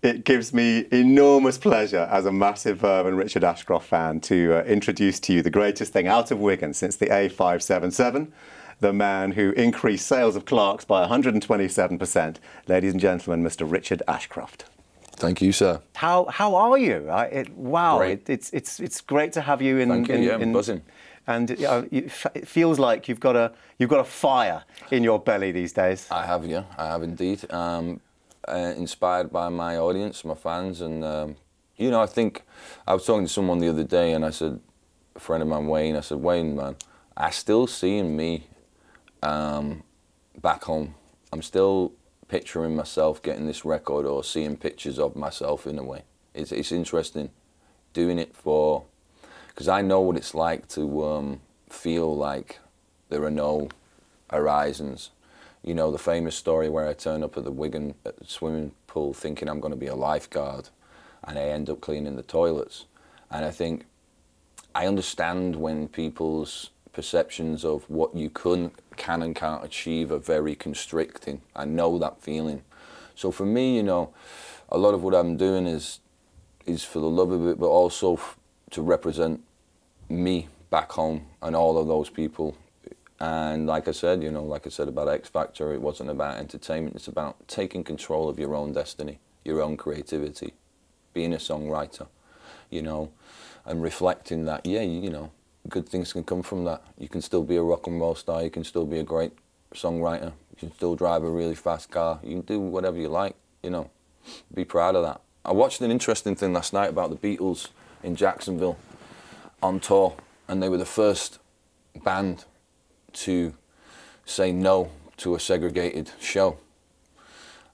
It gives me enormous pleasure as a massive Verve and Richard Ashcroft fan to introduce to you the greatest thing out of Wigan since the A577, the man who increased sales of Clarks by 127%. Ladies and gentlemen, Mr. Richard Ashcroft. Thank you, sir. How are you? Wow, great. It's great to have you in. Thank you. Yeah, I'm buzzing. And it feels like you've got a fire in your belly these days. I have, yeah, I have indeed. Inspired by my audience, my fans, and you know, I think I was talking to someone the other day, and I said, a friend of mine, Wayne, I said, Wayne, man, I still seeing me back home. I'm still picturing myself getting this record or seeing pictures of myself in a way. It's interesting doing it for, because I know what it's like to feel like there are no horizons. You know, the famous story where I turn up at the Wigan swimming pool thinking I'm going to be a lifeguard, and I end up cleaning the toilets. And I think I understand when people's perceptions of what you can and can't achieve are very constricting. I know that feeling. So for me, you know, a lot of what I'm doing is for the love of it, but also to represent me back home and all of those people. And like I said, you know, like I said about X Factor, it wasn't about entertainment, it's about taking control of your own destiny, your own creativity, being a songwriter, you know, and reflecting that, yeah, you know, good things can come from that. You can still be a rock and roll star, you can still be a great songwriter, you can still drive a really fast car, you can do whatever you like, you know, be proud of that. I watched an interesting thing last night about the Beatles in Jacksonville on tour, and they were the first band to say no to a segregated show.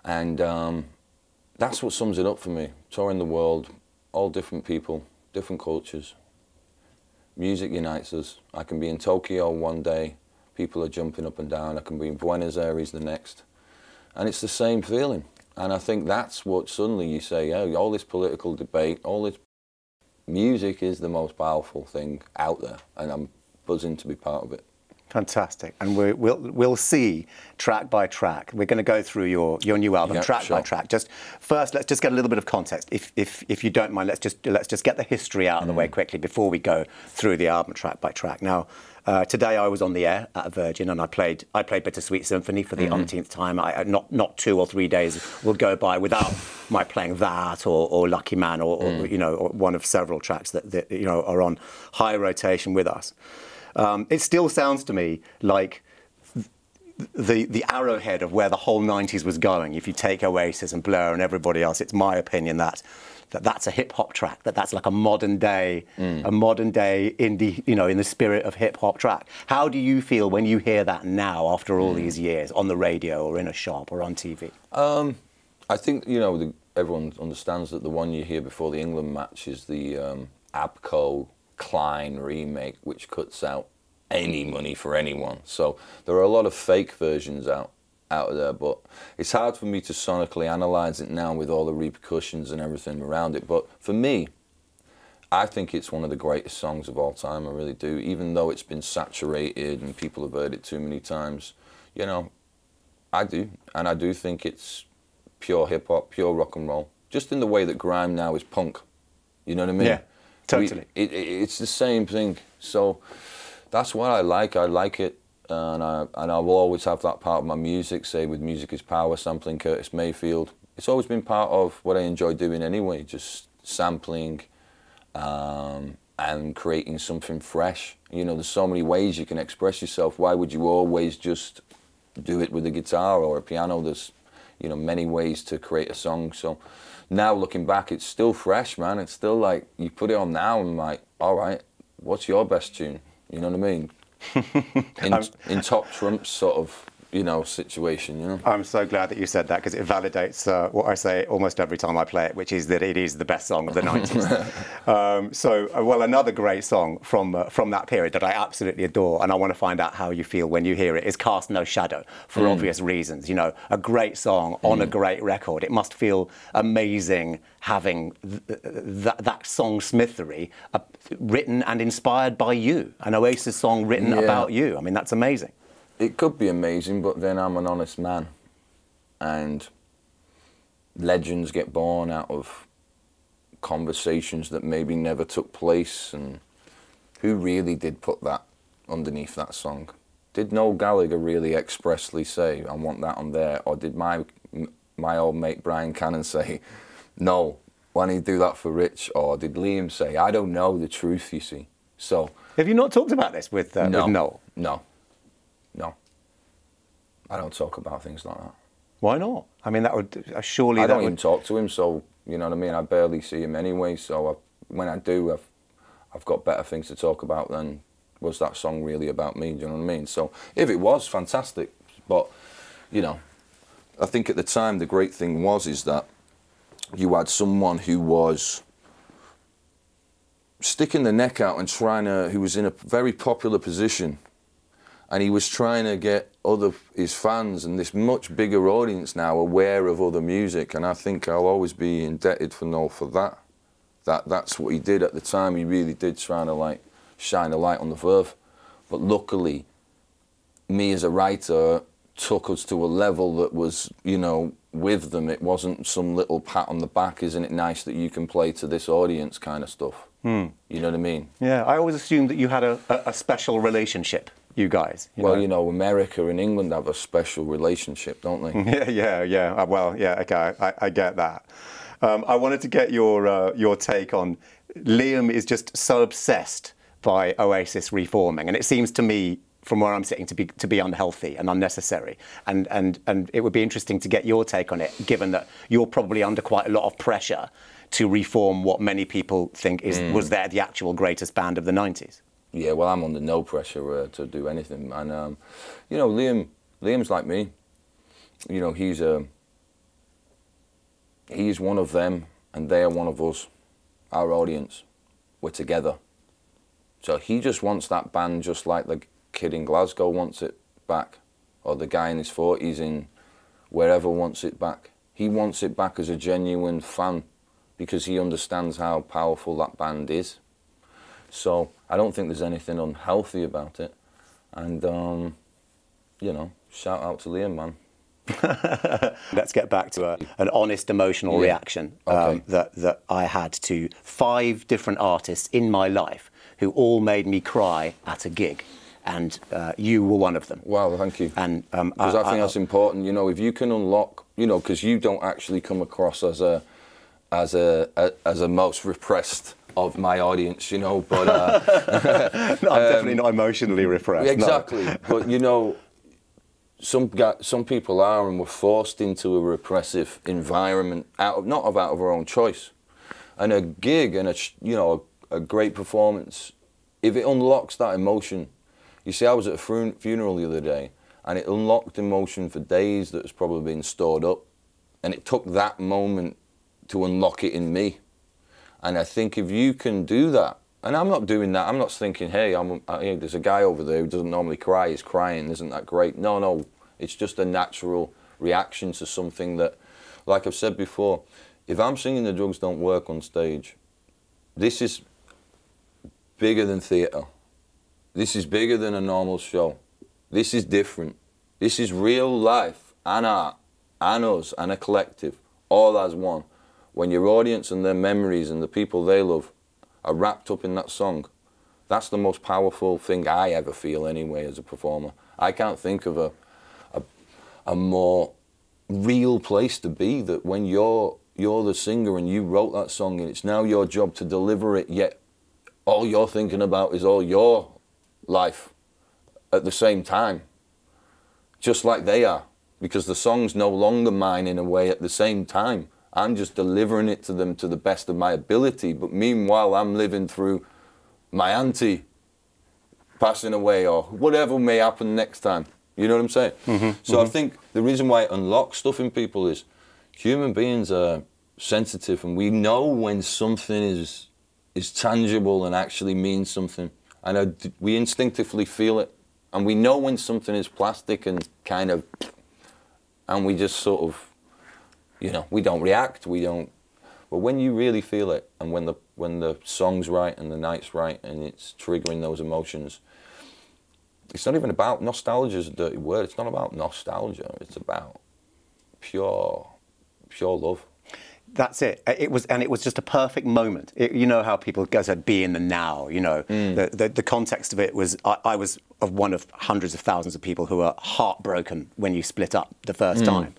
And that's what sums it up for me. Touring the world, all different people, different cultures. Music unites us. I can be in Tokyo one day, people are jumping up and down. I can be in Buenos Aires the next. And it's the same feeling. And I think that's what suddenly you say, oh, all this political debate, all this music is the most powerful thing out there. And I'm buzzing to be part of it. Fantastic, and we'll see track by track. We're going to go through your new album, track by track. Just first, let's just get a little bit of context, if you don't mind. Let's just get the history out of the way quickly before we go through the album track by track. Now, today I was on the air at Virgin, and I played Bittersweet Symphony for the umpteenth time. Not 2 or 3 days will go by without my playing that or Lucky Man or you know, or one of several tracks that you know are on high rotation with us. It still sounds to me like the arrowhead of where the whole 90s was going. If you take Oasis and Blur and everybody else, it's my opinion that's a hip hop track. That's like a modern day indie, you know, in the spirit of hip hop track. How do you feel when you hear that now, after all these years, on the radio or in a shop or on TV? I think, you know, everyone understands that the one you hear before the England match is the Abco Klein remake, which cuts out any money for anyone. So there are a lot of fake versions out there, but it's hard for me to sonically analyze it now with all the repercussions and everything around it. But for me, I think it's one of the greatest songs of all time. I really do, even though it's been saturated and people have heard it too many times. You know, I do, and I do think it's pure hip hop, pure rock and roll, just in the way that grime now is punk. You know what I mean? Yeah. Totally. It's the same thing. So that's what I like. I like it, and I will always have that part of my music, say with Music is Power, sampling Curtis Mayfield. It's always been part of what I enjoy doing anyway, just sampling and creating something fresh. You know, there's so many ways you can express yourself. Why would you always just do it with a guitar or a piano? There's, you know, many ways to create a song. So now looking back, it's still fresh, man. It's still like, you put it on now and I'm like, all right, what's your best tune? You know what I mean? in Top Trump's sort of, you know, situation, you know? I'm so glad that you said that, because it validates what I say almost every time I play it, which is that it is the best song of the 90s. Well, another great song from that period that I absolutely adore, and I want to find out how you feel when you hear it, is Cast No Shadow, for obvious reasons. You know, a great song on a great record. It must feel amazing having that song-smithery written and inspired by you, an Oasis song written about you. I mean, that's amazing. It could be amazing, but then I'm an honest man, and legends get born out of conversations that maybe never took place, and who really did put that underneath that song? Did Noel Gallagher really expressly say, I want that on there? Or did my old mate Brian Cannon say, no, why don't you do that for Rich? Or did Liam say, I don't know the truth, you see? So, have you not talked about this with Noel? No. I don't talk about things like that. Why not? I mean, that would surely... I don't even talk to him, so, you know what I mean? I barely see him anyway, so when I do, I've got better things to talk about than, was that song really about me? Do you know what I mean? So if it was, fantastic. But, you know, I think at the time the great thing is that you had someone who was sticking the neck out and who was in a very popular position, and he was trying to get his fans and this much bigger audience now aware of other music, and I think I'll always be indebted for Noel for that. That's what he did at the time. He really did try to like shine a light on the Verve. But luckily, me as a writer took us to a level that was, you know, with them. It wasn't some little pat on the back, isn't it nice that you can play to this audience kind of stuff. You know what I mean? Yeah, I always assumed that you had a special relationship, you guys. You know, America and England have a special relationship, don't they? Yeah. Well, yeah, okay, I get that. I wanted to get your take on, Liam is just so obsessed by Oasis reforming, and it seems to me, from where I'm sitting, to be unhealthy and unnecessary. And it would be interesting to get your take on it, given that you're probably under quite a lot of pressure to reform what many people think was the actual greatest band of the 90s. Yeah, well, I'm under no pressure to do anything. And, you know, Liam's like me. You know, he's one of them, and they're one of us, our audience. We're together. So he just wants that band just like the kid in Glasgow wants it back, or the guy in his 40s in wherever wants it back. He wants it back as a genuine fan because he understands how powerful that band is. So I don't think there's anything unhealthy about it. And, you know, shout out to Liam, man. Let's get back to an honest emotional reaction that I had to 5 different artists in my life who all made me cry at a gig, and you were one of them. Wow, thank you. And because I think that's important. You know, if you can unlock, you know, because you don't actually come across as a most repressed of my audience, you know, but no, I'm definitely not emotionally repressed. Exactly, no. But you know, some people are, and we're forced into a repressive environment not out of our own choice. And a gig and a great performance, if it unlocks that emotion. You see, I was at a funeral the other day, and it unlocked emotion for days that has probably been stored up, and it took that moment to unlock it in me. And I think if you can do that, and I'm not doing that, I'm not thinking, hey, there's a guy over there who doesn't normally cry, he's crying, isn't that great? No, it's just a natural reaction to something that, like I've said before, if I'm singing The Drugs Don't Work on stage, this is bigger than theatre. This is bigger than a normal show. This is different. This is real life and art and us and a collective, all as one. When your audience and their memories and the people they love are wrapped up in that song, that's the most powerful thing I ever feel anyway as a performer. I can't think of a more real place to be, that when you're the singer and you wrote that song and it's now your job to deliver it, yet all you're thinking about is all your life at the same time, just like they are, because the song's no longer mine in a way at the same time. I'm just delivering it to them to the best of my ability, but meanwhile I'm living through my auntie passing away or whatever may happen next time. You know what I'm saying? So I think the reason why it unlocks stuff in people is human beings are sensitive, and we know when something is tangible and actually means something. And we instinctively feel it. And we know when something is plastic and kind of, and we just sort of, you know, we don't react, but when you really feel it, and when the song's right and the night's right and it's triggering those emotions, it's not even about, nostalgia is a dirty word, it's not about nostalgia, it's about pure pure love. That's it. It was just a perfect moment. You know how people go to be in the now. You know, the context of it was I was one of hundreds of thousands of people who were heartbroken when you split up the first time.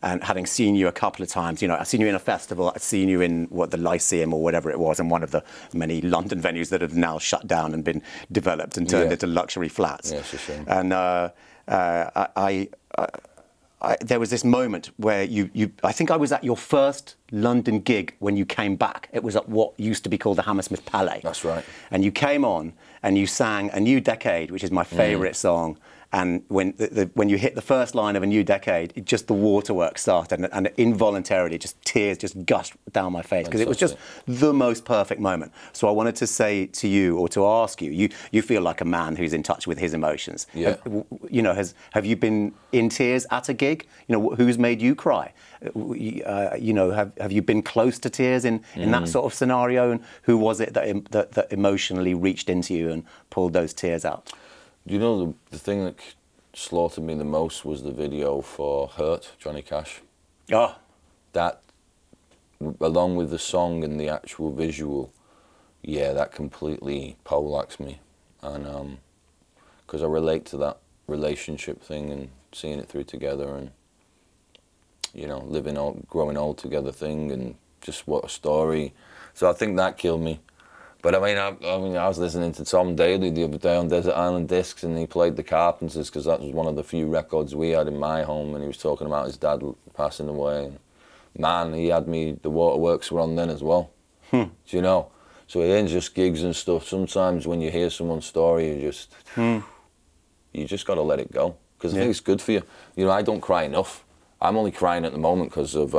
And having seen you a couple of times, you know, I've seen you in a festival, I've seen you in the Lyceum or whatever it was, and one of the many London venues that have now shut down and been developed and turned into luxury flats. Yeah, it's a shame. And there was this moment where I think I was at your first London gig when you came back. It was at what used to be called the Hammersmith Palais. That's right. And you came on and you sang A New Decade, which is my favourite song. And when you hit the first line of A New Decade, just the waterworks started, and involuntarily, just tears just gushed down my face because it was just the most perfect moment. So I wanted to say to you, or to ask you, you feel like a man who's in touch with his emotions. Yeah. You know, have you been in tears at a gig? You know, who's made you cry? You know, have you been close to tears in that sort of scenario? And who was it that emotionally reached into you and pulled those tears out? You know, the thing that slaughtered me the most was the video for Hurt, Johnny Cash. Oh. That, along with the song and the actual visual, yeah, that completely poleaxed me. And because I relate to that relationship thing and seeing it through together and, you know, growing old together thing, and just what a story. So I think that killed me. But I mean, I was listening to Tom Daly the other day on Desert Island Discs, and he played the Carpenters because that was one of the few records we had in my home, and he was talking about his dad passing away. And man, he had me, the Waterworks were on then as well. Do you know? So it ain't just gigs and stuff. Sometimes when you hear someone's story, you just got to let it go, because I think it's good for you. You know, I don't cry enough. I'm only crying at the moment because of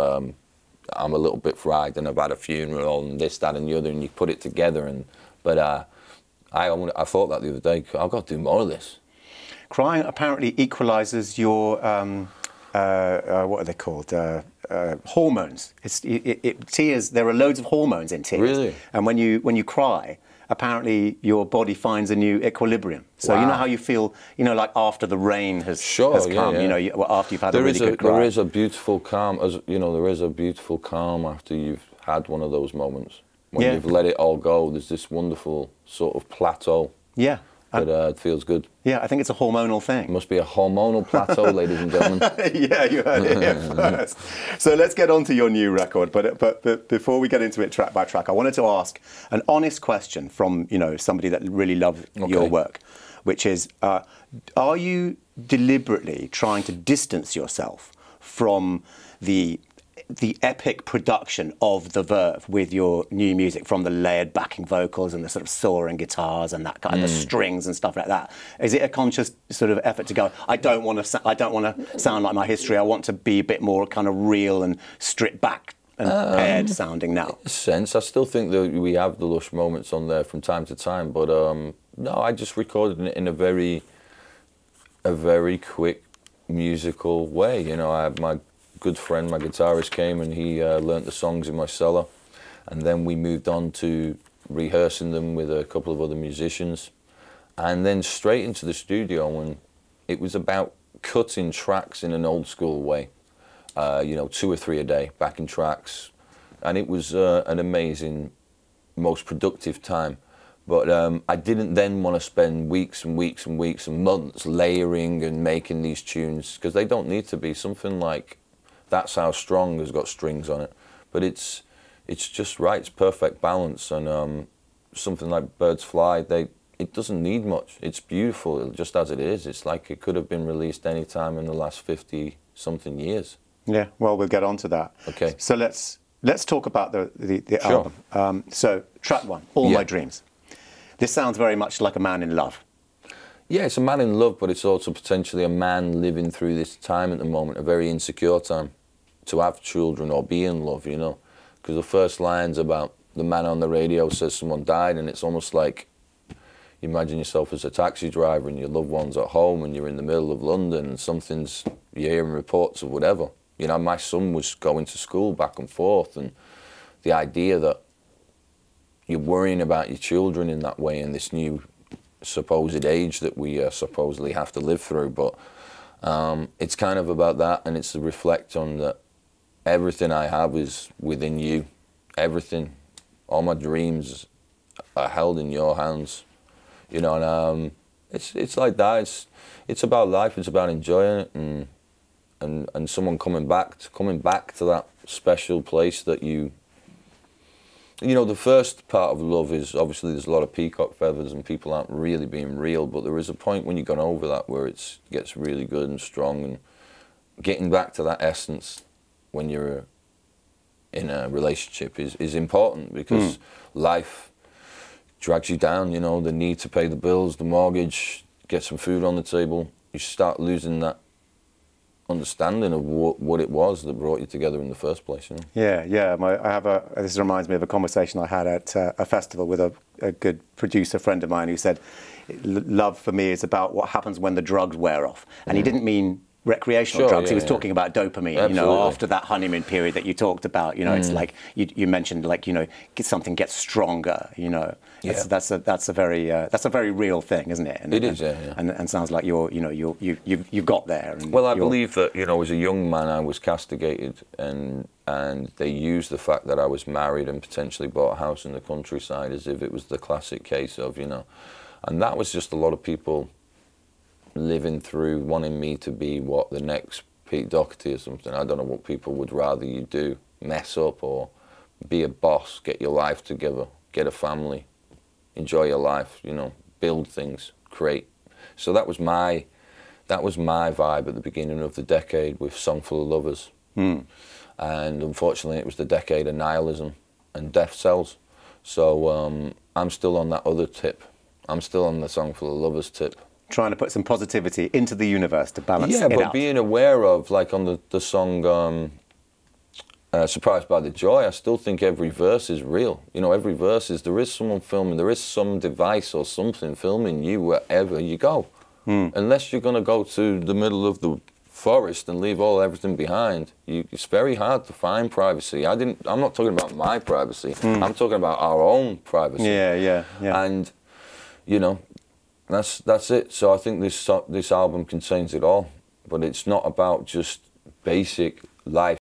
I'm a little bit fried, and I've had a funeral and this, that, and the other, and you put it together. But I thought that the other day, I've got to do more of this. Crying apparently equalises your what are they called? Hormones. Tears. There are loads of hormones in tears. Really? And when you cry, apparently your body finds a new equilibrium. So you know how you feel, you know, like after the rain has come, you know, after you've had a really good cry. There is a beautiful calm, there is a beautiful calm after you've had one of those moments. When you've let it all go, there's this wonderful sort of plateau. Yeah. But it feels good. Yeah, I think it's a hormonal thing. It must be a hormonal plateau, ladies and gentlemen. Yeah, you heard it here first. So let's get on to your new record. But before we get into it track by track, I wanted to ask an honest question from, you know, somebody that really loves your work, which is, are you deliberately trying to distance yourself from the epic production of the Verve with your new music, from the layered backing vocals and the sort of soaring guitars and that kind of strings and stuff like that? Is it a conscious sort of effort to go, I don't want to sound like my history, I want to be a bit more kind of real and stripped back and paired sounding now? In a sense, I still think that we have the lush moments on there from time to time, but no, I just recorded it in a very quick musical way. You know, I had my good friend, my guitarist, came and he learnt the songs in my cellar, and then we moved on to rehearsing them with a couple of other musicians, and then straight into the studio. And it was about cutting tracks in an old school way, you know, 2 or 3 a day, backing tracks, and it was an amazing, most productive time. But I didn't then want to spend weeks and weeks and weeks and months layering and making these tunes, because they don't need to be. Something like That's How Strong has got strings on it, but it's just right. It's perfect balance. And something like Birds Fly, it doesn't need much. It's beautiful just as it is. It's like it could have been released any time in the last 50-something years. Yeah, well, we'll get on to that. Okay. So let's talk about the album. So track 1, All My Dreams. This sounds very much like a man in love. Yeah, it's a man in love, but it's also potentially a man living through this time at the moment, a very insecure time, to have children or be in love, you know. Because the first line's about the man on the radio says someone died, and it's almost like you imagine yourself as a taxi driver and your loved one's at home and you're in the middle of London and you're hearing reports of whatever. You know, my son was going to school back and forth, and the idea that you're worrying about your children in that way in this new supposed age that we supposedly have to live through. But it's kind of about that, and it's to reflect on that everything I have is within you. Everything, all my dreams are held in your hands. You know, and it's like that. It's about life. It's about enjoying it, and someone coming back to that special place that you know, the first part of love is obviously there's a lot of peacock feathers and people aren't really being real, but there is a point when you've gone over that where it gets really good and strong, and getting back to that essence when you're in a relationship is important, because life drags you down, you know, the need to pay the bills, the mortgage, get some food on the table. You start losing that understanding of what it was that brought you together in the first place, you know? Yeah. This reminds me of a conversation I had at a festival with a good producer friend of mine who said, love for me is about what happens when the drugs wear off. And he didn't mean recreational drugs. He was talking about dopamine. Absolutely. You know, after that honeymoon period that you talked about, you know, it's like you mentioned, like, you know, something gets stronger. You know, that's a very real thing, isn't it? And, it is, and sounds like you've got there. And well, I believe that, you know, as a young man, I was castigated, and they used the fact that I was married and potentially bought a house in the countryside as if it was the classic case of, you know, and that was just a lot of people living through wanting me to be what, the next Pete Doherty or something. I don't know what people would rather you do, mess up or be a boss, get your life together, get a family, enjoy your life, you know, build things, create. So that was my vibe at the beginning of the decade with Song Full of Lovers. And unfortunately it was the decade of nihilism and death cells. So I'm still on that other tip. I'm still on the Song Full of Lovers tip. Trying to put some positivity into the universe to balance it out. Yeah, but being aware of, like on the song Surprised by the Joy, I still think every verse is real. You know, every verse there is someone filming, there is some device or something filming you wherever you go. Unless you're going to go to the middle of the forest and leave everything behind, it's very hard to find privacy. I'm not talking about my privacy, I'm talking about our own privacy. Yeah. And, you know, that's it. So I think this album contains it all, but it's not about just basic life.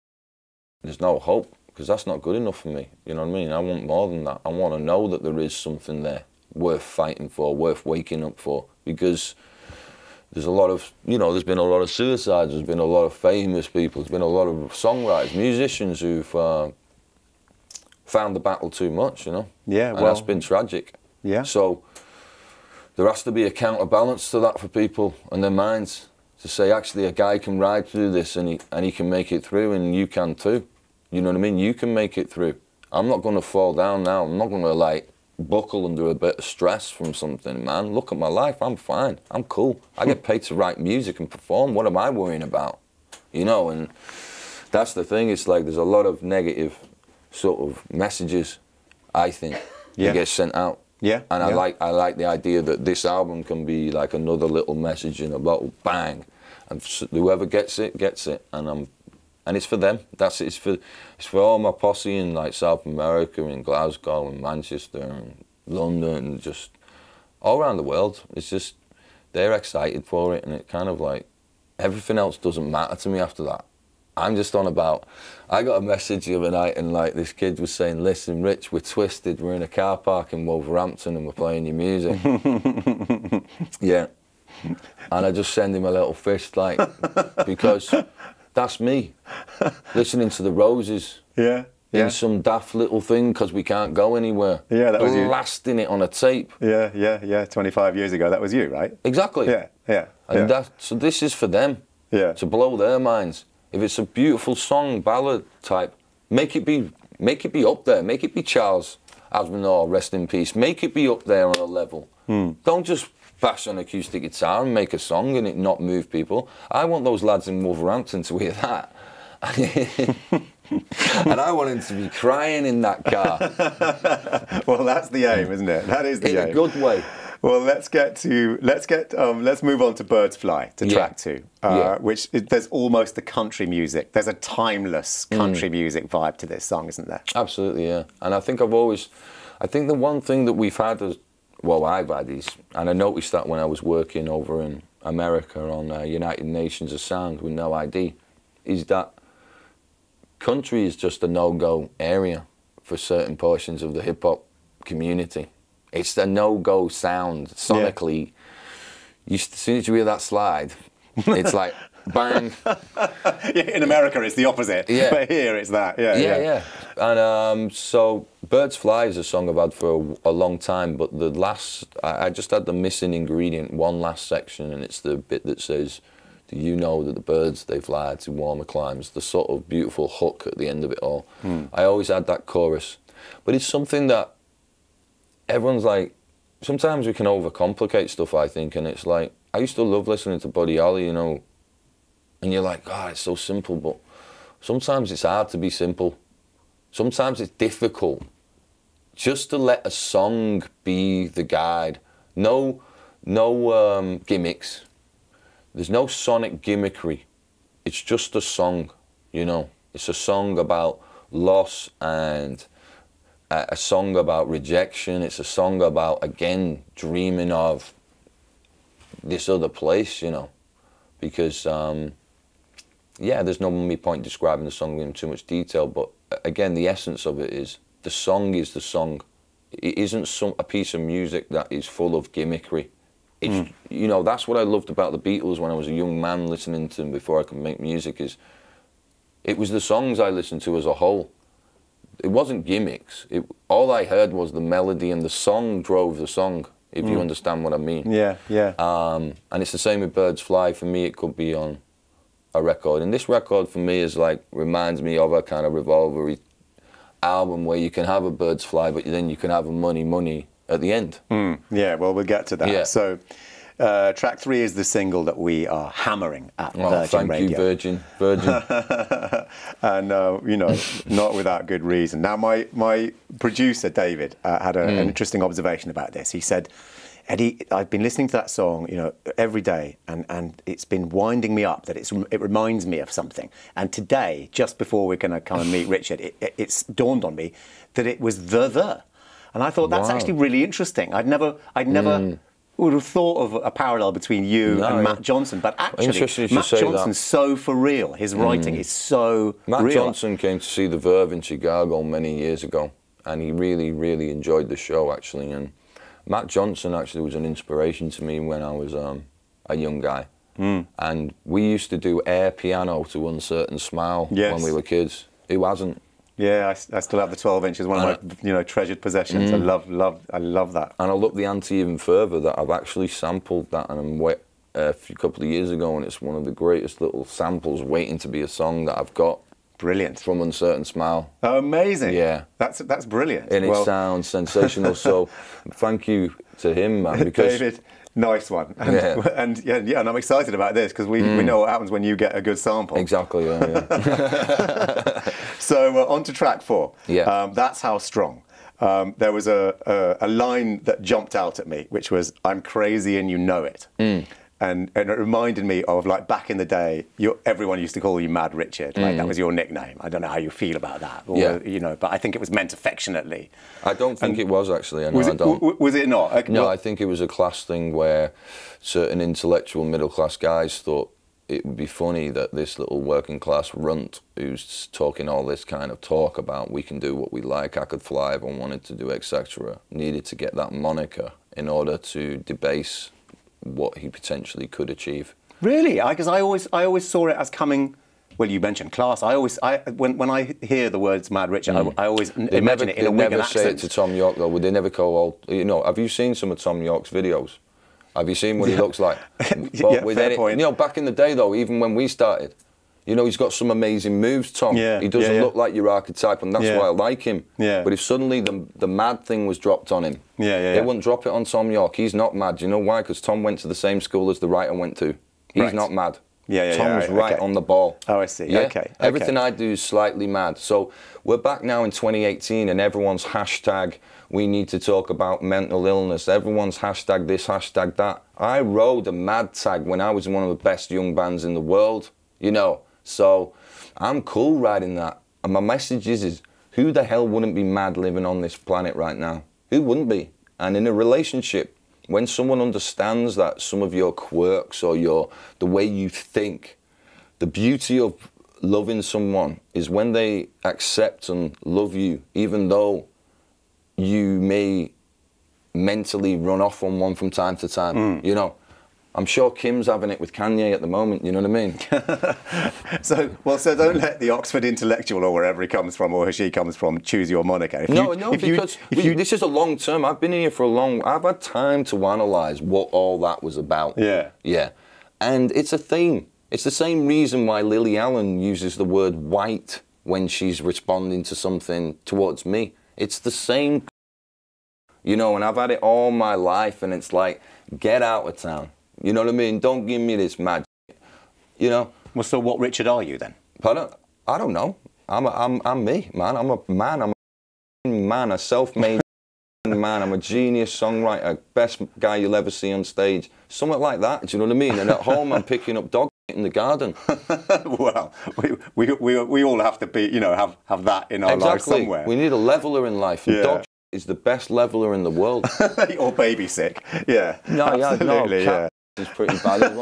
There's no hope, because that's not good enough for me. You know what I mean? I want more than that. I want to know that there is something there worth fighting for, worth waking up for, because there's a lot of, you know, there's been a lot of suicides, there's been a lot of famous people, there's been a lot of songwriters, musicians who've found the battle too much, you know? Yeah, well, and that's been tragic. Yeah. So there has to be a counterbalance to that for people and their minds, to say, actually, a guy can ride through this and he can make it through, and you can too. You know what I mean? You can make it through. I'm not going to fall down now. I'm not going to, like, buckle under a bit of stress from something, man. Look at my life. I'm fine. I'm cool. I get paid to write music and perform. What am I worrying about? You know, and that's the thing. It's like there's a lot of negative sort of messages, I think, that get sent out. Yeah, and I like the idea that this album can be like another little message in a bottle, bang, and whoever gets it, and it's for them. That's it. It's for all my posse in like South America, in Glasgow, and Manchester, and London, and just all around the world. It's just they're excited for it, and it kind of like everything else doesn't matter to me after that. I'm just on about, I got a message the other night and like this kid was saying, listen, Rich, we're twisted, we're in a car park in Wolverhampton and we're playing your music. Yeah. And I just send him a little fist, like, because that's me, listening to the Roses. Yeah. In some daft little thing because we can't go anywhere. Yeah, that was you. Blasting it on a tape. Yeah. 25 years ago, that was you, right? Exactly. Yeah. And so this is for them, to blow their minds. If it's a beautiful song, ballad type, make it be up there. Make it be Charles Aznavour, rest in peace. Make it be up there on a level. Don't just bash on acoustic guitar and make a song and it not move people. I want those lads in Wolverhampton to hear that. And I want him to be crying in that car. Well, that's the aim, isn't it? That is the aim. In a good way. Well, let's move on to Birds Fly, to track 2, which there's almost the country music. There's a timeless country music vibe to this song, isn't there? Absolutely, yeah. And I think I think the one thing that we've had I've had is, and I noticed that when I was working over in America on United Nations of Sound with No ID, is that country is just a no-go area for certain portions of the hip-hop community. It's a no-go sound. Sonically, as soon as you hear that slide, it's like, bang. In America, it's the opposite. Yeah. But here, it's that. Yeah. And so, Birds Fly is a song I've had for a long time, but the last, I just had the missing ingredient, one last section, and it's the bit that says, do you know that the birds, they fly to warmer climes? The sort of beautiful hook at the end of it all. I always had that chorus. But it's something that everyone's like, sometimes we can overcomplicate stuff, I think, and it's like, I used to love listening to Buddy Holly, you know, and you're like, God, it's so simple, but sometimes it's hard to be simple. Sometimes it's difficult. Just to let a song be the guide. No gimmicks. There's no sonic gimmickry. It's just a song, you know. It's a song about loss and a song about rejection. It's a song about, again, dreaming of this other place, you know. Because, yeah, there's no point describing the song in too much detail, but again, the essence of it is the song is the song. It isn't a piece of music that is full of gimmickry. It's, you know, that's what I loved about the Beatles when I was a young man listening to them before I could make music, is it was the songs I listened to as a whole. It wasn't gimmicks. All I heard was the melody, and the song drove the song, if you understand what I mean. Yeah. And it's the same with Birds Fly. For me, it could be on a record. And this record, for me, is like, reminds me of a kind of revolvery album where you can have a Birds Fly, but then you can have a Money at the end. Yeah, well, we'll get to that. Yeah. So, track 3 is the single that we are hammering at Virgin Radio. Thank you, Virgin. And, you know, not without good reason. Now, my producer, David, had an interesting observation about this. He said, Eddie, I've been listening to that song, you know, every day, and it's been winding me up, that it reminds me of something. And today, just before we're going to come and meet Richard, it's dawned on me that it was the. And I thought that's actually really interesting. I'd never would have thought of a parallel between you and Matt Johnson, but actually, Matt Johnson's so for real. His writing is so real. Matt Johnson came to see the Verve in Chicago many years ago, and he really, really enjoyed the show, actually. And Matt Johnson actually was an inspiration to me when I was a young guy. And we used to do air piano to Uncertain Smile when we were kids. Who hasn't? Yeah, I still have the 12 inches, one of my treasured possessions. I love that. And I look the ante even further, that I've actually sampled that, and a couple of years ago, and it's one of the greatest little samples waiting to be a song that I've got. Brilliant. From Uncertain Smile. Oh, amazing. Yeah. That's brilliant. And it sounds sensational, so thank you to him, man. Because David, nice one. And I'm excited about this, because we know what happens when you get a good sample. Exactly, yeah. So on to track 4. Yeah. That's How Strong. There was a line that jumped out at me, which was, I'm crazy and you know it. And it reminded me of, like, back in the day, everyone used to call you Mad Richard. Like, that was your nickname. I don't know how you feel about that. Or, you know, but I think it was meant affectionately. I don't think it was, actually. I don't. Was it not? No, I think it was a class thing where certain intellectual middle-class guys thought it would be funny that this little working-class runt who's talking all this kind of talk about we can do what we like, I could fly if I wanted to do, etc., needed to get that moniker in order to debase what he potentially could achieve. Really? Because I always saw it as coming. Well, you mentioned class. When I hear the words Mad Richard, I always imagine it in a Wigan accent. They never say it to Tom York, though. Would they never call? You know, have you seen some of Tom York's videos? Have you seen what he looks like? Fair point. You know, back in the day, though, even when we started, you know, he's got some amazing moves, Tom. Yeah, he doesn't look like your archetype, and that's why I like him. Yeah. But if suddenly the mad thing was dropped on him, they wouldn't drop it on Tom York. He's not mad. Do you know why? Because Tom went to the same school as the writer went to. He's not mad. Tom was right on the ball. Oh, I see. Yeah? Okay. Everything I do is slightly mad. So we're back now in 2018, and everyone's hashtag, we need to talk about mental illness. Everyone's hashtag this, hashtag that. I rode a mad tag when I was in one of the best young bands in the world, you know. So I'm cool riding that. And my message is who the hell wouldn't be mad living on this planet right now? Who wouldn't be? And in a relationship, when someone understands that some of your quirks or the way you think, the beauty of loving someone is when they accept and love you, even though you may mentally run off on one from time to time. You know, I'm sure Kim's having it with Kanye at the moment, you know what I mean? So don't let the Oxford intellectual or wherever he comes from or she comes from choose your moniker. Because this is a long term. I've been here for I've had time to analyse what all that was about. Yeah. Yeah. And it's a theme. It's the same reason why Lily Allen uses the word white when she's responding to something towards me. It's the same, you know, and I've had it all my life, and it's like, get out of town. You know what I mean? Don't give me this magic, you know? Well, so what Richard are you then? Pardon? I don't know. I'm me, man. I'm a man. I'm a man, a self-made man. I'm a genius songwriter, best guy you'll ever see on stage. Something like that, do you know what I mean? And at home, I'm picking up dog in the garden. Well, we all have to be, you know, have that in our lives somewhere. We need a leveler in life. And dog is the best leveler in the world. Or baby sick. Yeah. No, absolutely, yeah. Is pretty bad as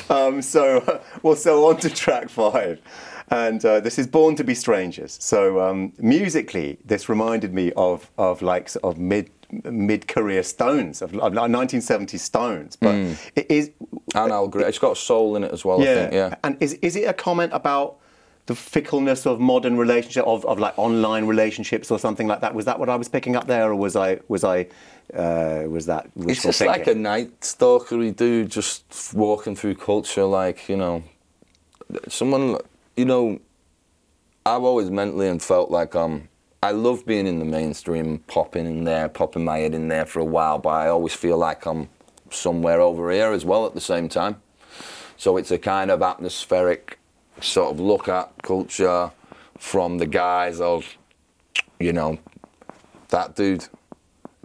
well. So on to track 5, and this is Born to Be Strangers. So musically, this reminded me of like sort of mid-career Stones, of 1970s Stones, but it is. And I'll agree. It's got soul in it as well. I think. Yeah. And is it a comment about the fickleness of modern relationship, of like online relationships or something like that? Was that what I was picking up there, or was that wishful It's just thinking? like a night stalkery dude just walking through culture, like, you know, someone, you know, I've always mentally and felt like I love being in the mainstream, popping my head in there for a while, but I always feel like I'm somewhere over here as well at the same time. So it's a kind of atmospheric sort of look at culture from the guise of, you know, that dude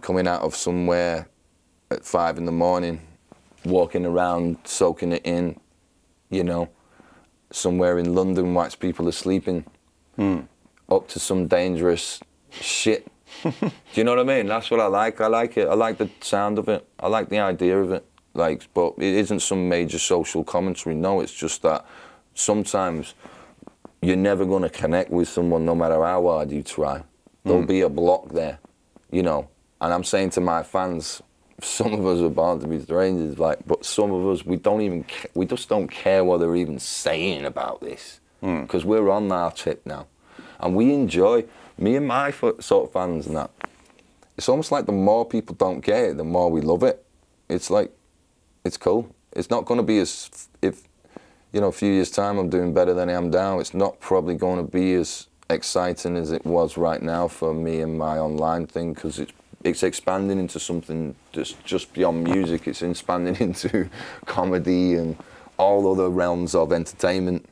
coming out of somewhere at 5 in the morning, walking around, soaking it in, you know, somewhere in London whilst people are sleeping, up to some dangerous shit. Do you know what I mean? That's what I like. I like it. I like the sound of it. I like the idea of it. Like, but it isn't some major social commentary. No, it's just that sometimes you're never going to connect with someone no matter how hard you try. There'll be a block there, you know. And I'm saying to my fans, some of us are born to be strangers, like, but some of us, we just don't care what they're even saying about this, because we're on our tip now. And we enjoy, me and my sort of fans and that, it's almost like the more people don't get it, the more we love it. It's like, it's cool. It's not going to be as, if, you know, a few years' time I'm doing better than I am now, it's not probably going to be as exciting as it was right now for me and my online thing, because it's expanding into something that's just beyond music. It's expanding into comedy and all other realms of entertainment.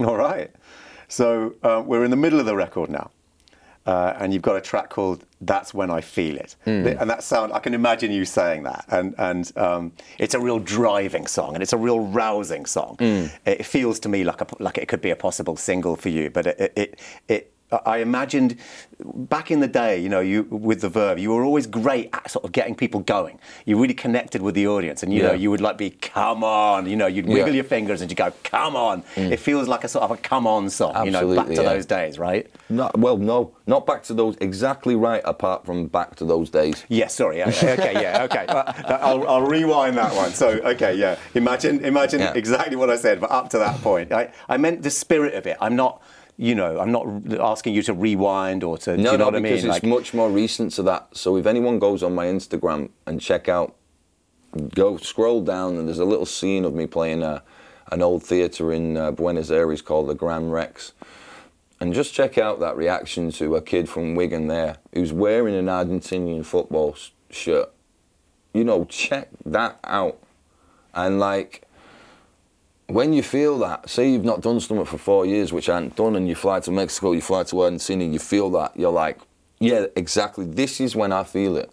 All right. So we're in the middle of the record now. And you've got a track called That's When I Feel It. And that sound, I can imagine you saying that. And it's a real driving song, and it's a real rousing song. It feels to me like it could be a possible single for you, but I imagined back in the day, you know, with the Verve, you were always great at sort of getting people going. You really connected with the audience, and you know, you would like be, come on, you know, you'd wiggle your fingers and you go, come on. It feels like a sort of a come on song, absolutely, you know, back to those days, right? No, well, no, not back to those, exactly right, apart from back to those days. Yeah, sorry, okay, yeah, okay. I'll rewind that one. So, okay, yeah, imagine exactly what I said, but up to that point. I meant the spirit of it. I'm not asking you to rewind or to, do you know what I mean? Because it's much more recent to that. So if anyone goes on my Instagram and scroll down, and there's a little scene of me playing an old theatre in Buenos Aires called the Gran Rex. And just check out that reaction to a kid from Wigan there who's wearing an Argentinian football shirt. You know, check that out. And like, when you feel that, say you've not done something for 4 years, which I hadn't done, and you fly to Mexico, you fly to Argentina, you feel that, you're like, yeah, exactly, this is when I feel it.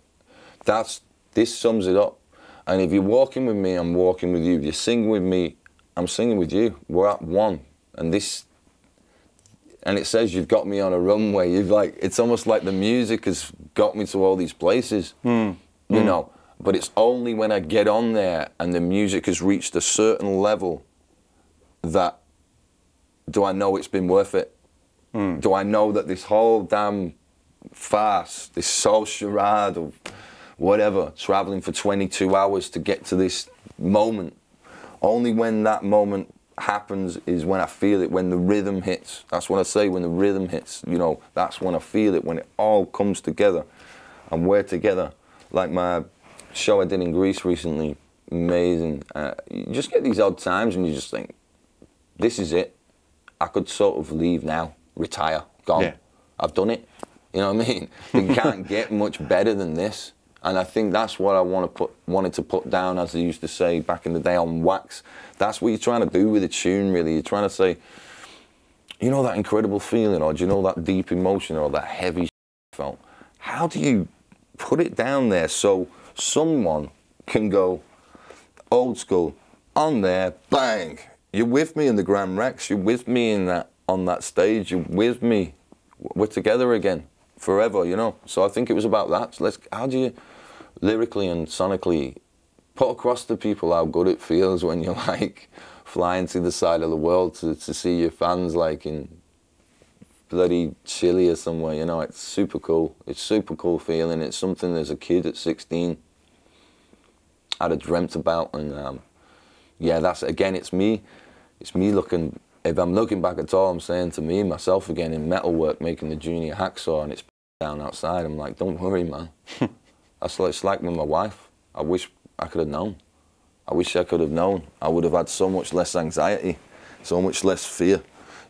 This sums it up. And if you're walking with me, I'm walking with you. If you're singing with me, I'm singing with you. We're at one. And it says you've got me on a runway. It's almost like the music has got me to all these places, you know. But it's only when I get on there and the music has reached a certain level that, do I know it's been worth it? Do I know that this whole damn farce, this soul charade of whatever, traveling for 22 hours to get to this moment, only when that moment happens is when I feel it, when the rhythm hits. That's what I say, when the rhythm hits, you know, that's when I feel it, when it all comes together and we're together. Like my show I did in Greece recently, amazing. You just get these odd times and you just think, this is it. I could sort of leave now, retire, gone. Yeah. I've done it. You know what I mean? You can't get much better than this. And I think that's what I wanted to put down, as they used to say back in the day, on wax. That's what you're trying to do with a tune, really. You're trying to say, you know that incredible feeling, or do you know that deep emotion, or that heavy you felt? How do you put it down there so someone can go old school, on there, bang. You're with me in the Grand Rex. You're with me in that, on that stage. You're with me. We're together again, forever. You know. So I think it was about that. So how do you, lyrically and sonically, put across to people how good it feels when you're like flying to the side of the world to see your fans like in bloody Chile or somewhere. You know, it's super cool. It's super cool feeling. It's something as a kid at 16 I'd have dreamt about, and yeah, that's again. It's me looking. If I'm looking back at all, I'm saying to me, myself again in metalwork, making the junior hacksaw, and it's down outside. I'm like, don't worry, man. That's what it's like with my wife. I wish I could have known. I wish I could have known. I would have had so much less anxiety, so much less fear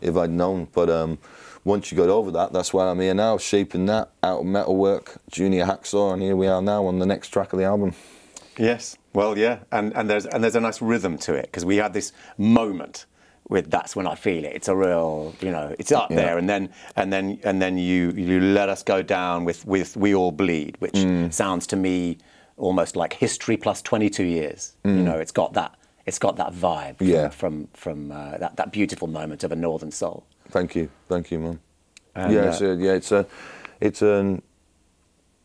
if I'd known. But once you got over that, that's why I'm here now, shaping that out of metalwork, junior hacksaw, and here we are now on the next track of the album. Yes, well, yeah, and there's a nice rhythm to it, because we had this moment with "That's When I Feel It." It's a real, you know, it's up there, and then you let us go down with "We All Bleed," which sounds to me almost like history plus 22 years. You know, it's got that vibe from that beautiful moment of a northern soul. Thank you, man. And,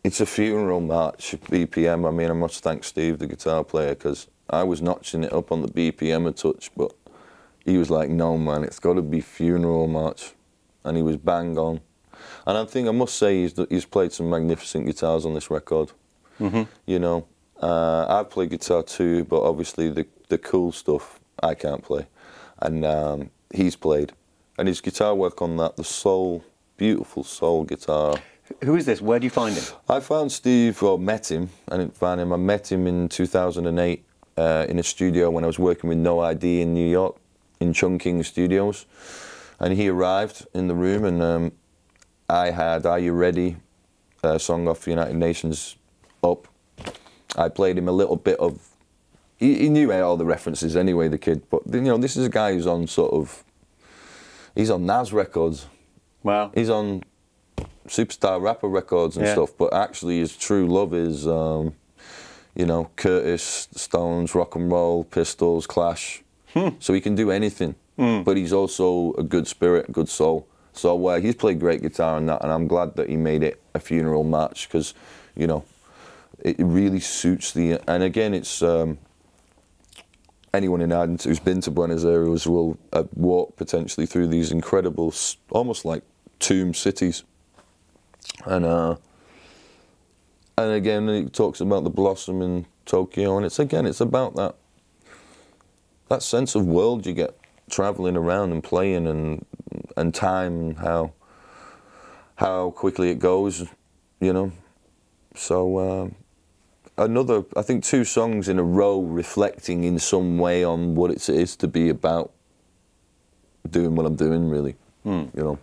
it's a funeral march, BPM. I mean, I must thank Steve, the guitar player, because I was notching it up on the BPM a touch, but he was like, no, man, it's got to be funeral march. And he was bang on. And I must say, he's played some magnificent guitars on this record. You know, I've played guitar too, but obviously the cool stuff I can't play. And he's played. And his guitar work on that, the soul, beautiful soul guitar. Who is this? Where do you find him? I found Steve, or met him. I didn't find him. I met him in 2008 in a studio when I was working with No ID in New York, in Chungking Studios. And he arrived in the room, and I had Are You Ready, a song off the United Nations, up. I played him a little bit of... He knew all the references anyway, the kid. But, you know, this is a guy who's on sort of... He's on Nas records. Wow. He's on Superstar Rapper records and stuff, but actually his true love is, you know, Curtis, Stones, rock and roll, Pistols, Clash. So he can do anything, but he's also a good spirit, a good soul. So he's played great guitar on that, and I'm glad that he made it a funeral march, because, you know, it really suits the... And again, it's... anyone in Ireland who's been to Buenos Aires will walk potentially through these incredible, almost like tomb cities. And again, it talks about the blossom in Tokyo, and it's about that sense of world you get traveling around and playing, and time, and how quickly it goes, you know. So I think 2 songs in a row reflecting in some way on what it is to be about doing what I'm doing, really, you know.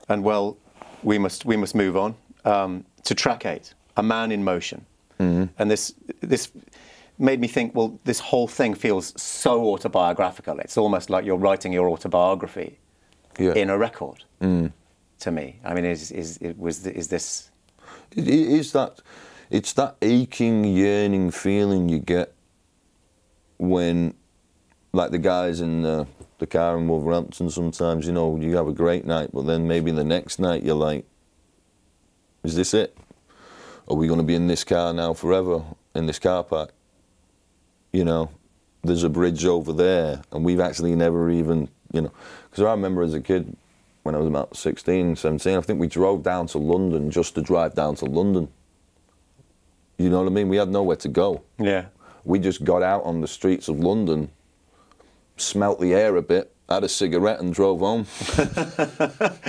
And well, we must move on to track 8, A Man in Motion. And this made me think, well, this whole thing feels so autobiographical. It's almost like you're writing your autobiography in a record. To me, I mean, is this? It is that. It's that aching, yearning feeling you get when, like the guys in the car in Wolverhampton sometimes, you know, you have a great night, but then maybe the next night you're like, is this it? Are we going to be in this car now forever, in this car park? You know, there's a bridge over there, and we've actually never even, you know, because I remember as a kid, when I was about 16, 17, I think we drove down to London just to drive down to London. You know what I mean? We had nowhere to go. Yeah. We just got out on the streets of London, smelt the air a bit, had a cigarette and drove home.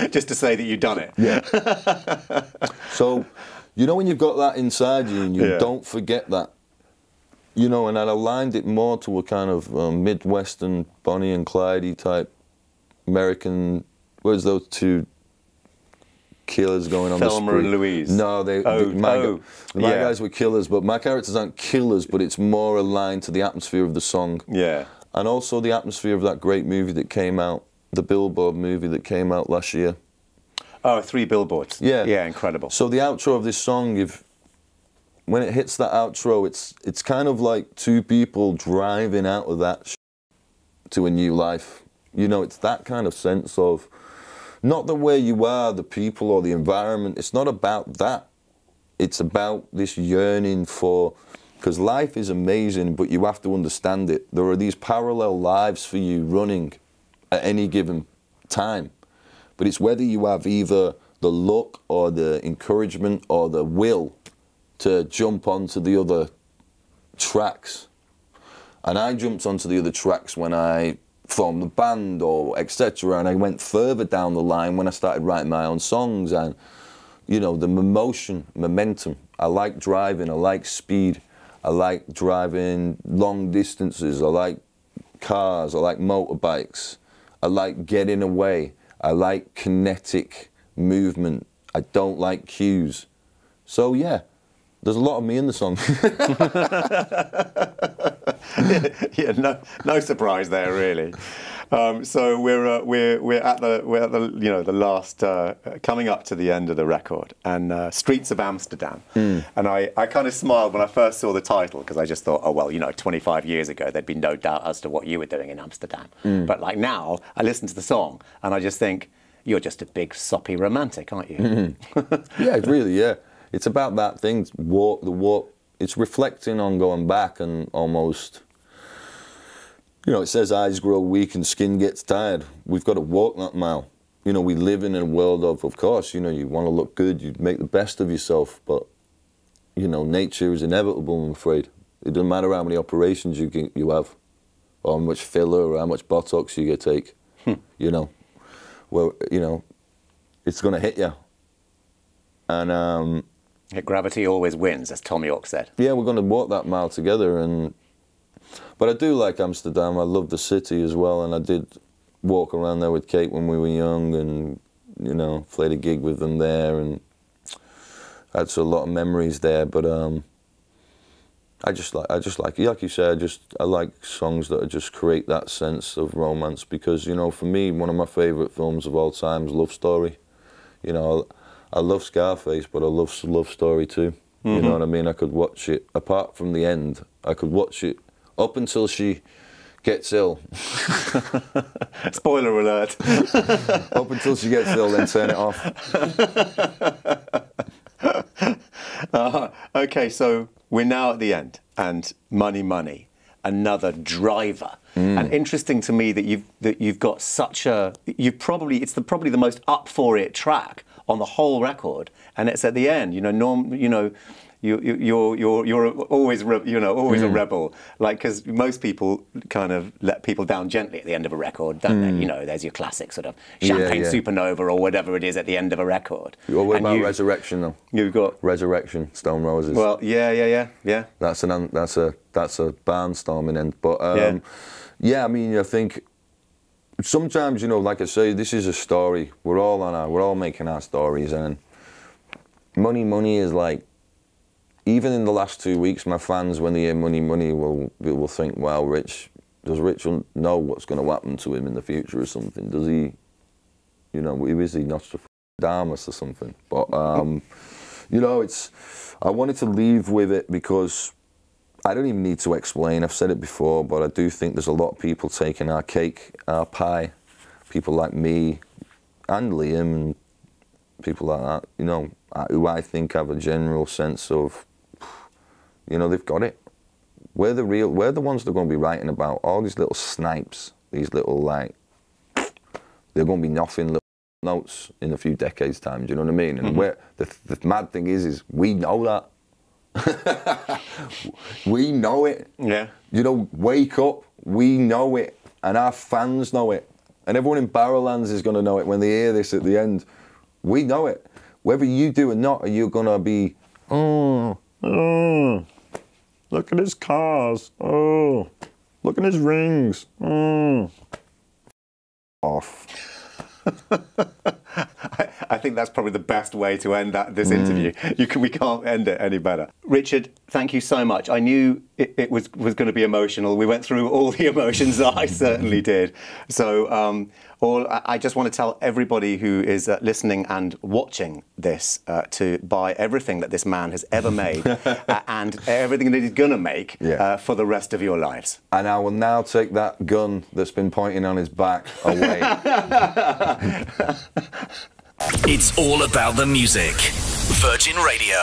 Just to say that you'd done it. Yeah. So, you know when you've got that inside you and you don't forget that, you know, and I aligned it more to a kind of Midwestern Bonnie and Clyde type American, where's those two killers going on Thelma the street? and Louise. No, my guys were killers, but my characters aren't killers, but it's more aligned to the atmosphere of the song. Yeah. And also the atmosphere of that great movie that came out, the Billboard movie that came out last year. Oh, 3 Billboards. Yeah. Yeah, incredible. So the outro of this song, when it hits that outro, it's kind of like two people driving out of that to a new life. You know, it's that kind of sense of, not the way you are, the people or the environment. It's not about that. It's about this yearning for, because life is amazing, but you have to understand it. There are these parallel lives for you running at any given time. But it's whether you have either the luck or the encouragement or the will to jump onto the other tracks. And I jumped onto the other tracks when I formed the band or etc. And I went further down the line when I started writing my own songs. And, you know, the momentum. I like driving, I like speed. I like driving long distances. I like cars. I like motorbikes. I like getting away. I like kinetic movement. I don't like cues. So yeah, there's a lot of me in the song. Yeah, no surprise there, really. So we're at the you know, the last coming up to the end of the record, and Streets of Amsterdam. And I kind of smiled when I first saw the title, because I just thought, oh well, you know, 25 years ago there'd be no doubt as to what you were doing in Amsterdam. But like now, I listen to the song and I just think, you're just a big soppy romantic, aren't you? Yeah, really, yeah. It's about that thing, the walk. It's reflecting on going back and almost, you know, it says eyes grow weak and skin gets tired. We've got to walk that mile. You know, we live in a world of course, you know, you want to look good, you make the best of yourself, but, you know, nature is inevitable, I'm afraid. It doesn't matter how many operations you have, or how much filler or how much Botox you take, you know. Well, you know, it's going to hit you. And gravity always wins, as Tom York said. Yeah, we're going to walk that mile together. But I do like Amsterdam. I love the city as well. And I did walk around there with Kate when we were young, and, you know, played a gig with them there, and had a lot of memories there. But I just like you said, I like songs that just create that sense of romance, because, you know, for me, one of my favourite films of all time is Love Story. You know, I love Scarface, but I love Love Story too. You know what I mean? I could watch it, apart from the end, I could watch it up until she gets ill. Spoiler alert. Up until she gets ill, then turn it off. Okay, so we're now at the end, and Money Money, another driver. And interesting to me that you've got such a, it's probably the most up for it track on the whole record, and it's at the end. You know, you're always always a rebel, like, because most people kind of let people down gently at the end of a record, don't they? You know, there's your classic sort of Champagne Supernova or whatever it is at the end of a record. Well, what about Resurrection though? You've got Resurrection, Stone Roses. Well, yeah. That's a barnstorming end, but yeah, I mean, I think sometimes, you know, like I say, this is a story. We're all making our stories, and Money is like, even in the last 2 weeks, my fans, when they hear Money will think, wow, does Rich know what's going to happen to him in the future or something? Does he, you know, who is he, Nostradamus or something? But, you know, I wanted to leave with it because I don't even need to explain, I've said it before, but I do think there's a lot of people taking our cake, our pie, people like me and Liam and people like that, you know, who I think have a general sense of, you know, they've got it. We're the ones that are going to be writing about all these little snipes, these little, like, they're going to be nothing little notes in a few decades' time, do you know what I mean? And the mad thing is we know that. We know it. Yeah. You know, wake up, we know it. And our fans know it. And everyone in Barrowlands is going to know it when they hear this at the end. We know it. Whether you do or not, are you going to be, oh, look at his cars. Oh, look at his rings. Oh. Off. I think that's probably the best way to end this interview. We can't end it any better. Richard, thank you so much. I knew it was going to be emotional. We went through all the emotions that I certainly did. So I just want to tell everybody who is listening and watching this to buy everything that this man has ever made and everything that he's going to make for the rest of your lives. And I will now take that gun that's been pointing on his back away. It's all about the music. Virgin Radio.